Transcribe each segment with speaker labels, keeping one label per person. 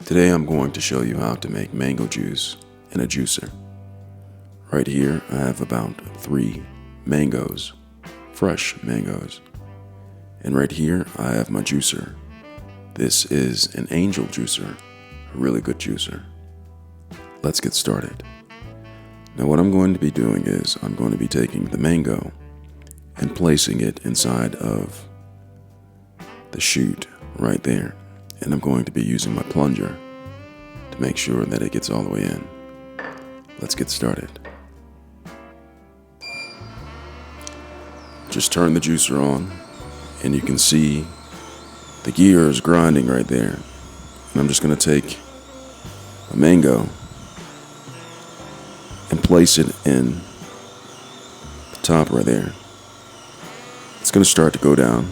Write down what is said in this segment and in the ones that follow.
Speaker 1: Today I'm going to show you how to make mango juice in a juicer. Right here I have about 3 mangoes, fresh mangoes. And right here I have my juicer. This is an Angel juicer, a really good juicer. Let's get started. Now what I'm going to be doing is I'm going to be taking the mango and placing it inside of the chute right there. And I'm going to be using my plunger to make sure that it gets all the way in. Let's get started. Just turn the juicer on and you can see the gears grinding right there. And I'm just going to take a mango and place it in the top right there. It's going to start to go down.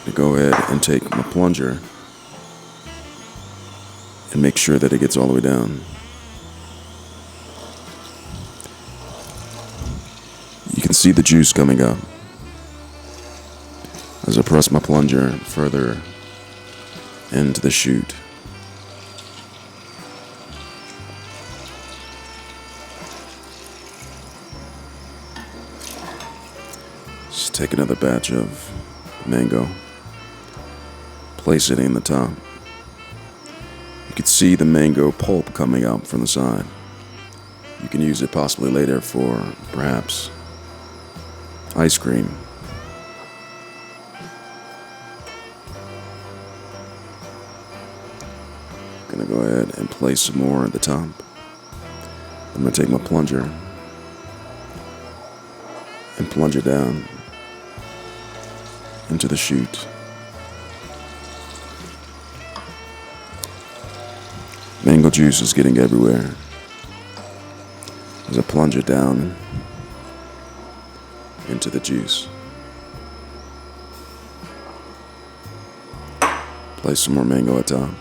Speaker 1: To go ahead and take my plunger and make sure that it gets all the way down. You can see the juice coming up as I press my plunger further into the chute. Just take another batch of mango. Place it in the top. You can see the mango pulp coming out from the side. You can use it possibly later for perhaps ice cream. I'm gonna go ahead and place some more at the top. I'm gonna take my plunger and plunge it down into the chute. Mango juice is getting everywhere as I plunge it down into the juice. Place some more mango at top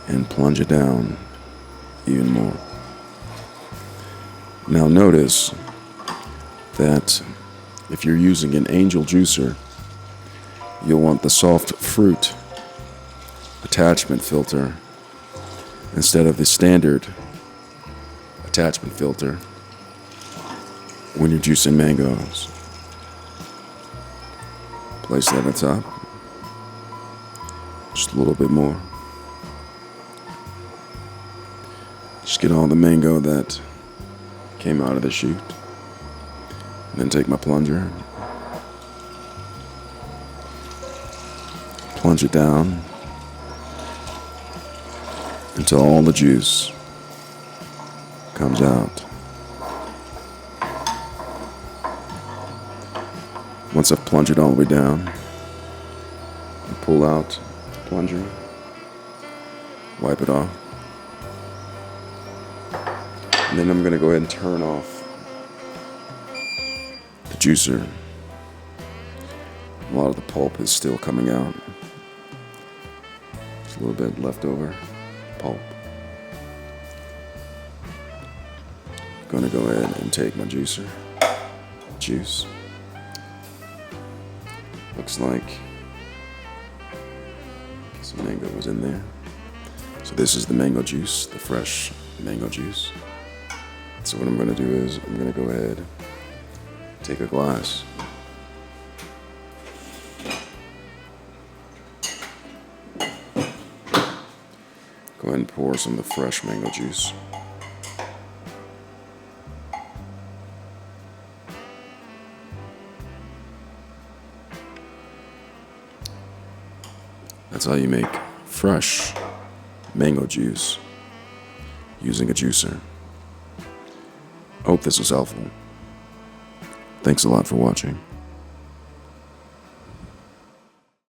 Speaker 1: and plunge it down even more. Now notice that if you're using an Angel juicer, you'll want the soft fruit attachment filter instead of the standard attachment filter when you're juicing mangoes. Place that on top. Just a little bit more. Just get all the mango that came out of the chute. And then take my plunger. Plunge it down until all the juice comes out. Once I've plunged it all the way down, I pull out the plunger, wipe it off, and then I'm going to go ahead and turn off the juicer. A lot of the pulp is still coming out. There's a little bit left over. Pulp. Gonna go ahead and take my juicer. Juice. Looks like some mango was in there. So this is the mango juice, the fresh mango juice. So what I'm gonna do is I'm gonna go ahead and take a glass. Go ahead and pour some of the fresh mango juice. That's how you make fresh mango juice using a juicer. I hope this was helpful. Thanks a lot for watching.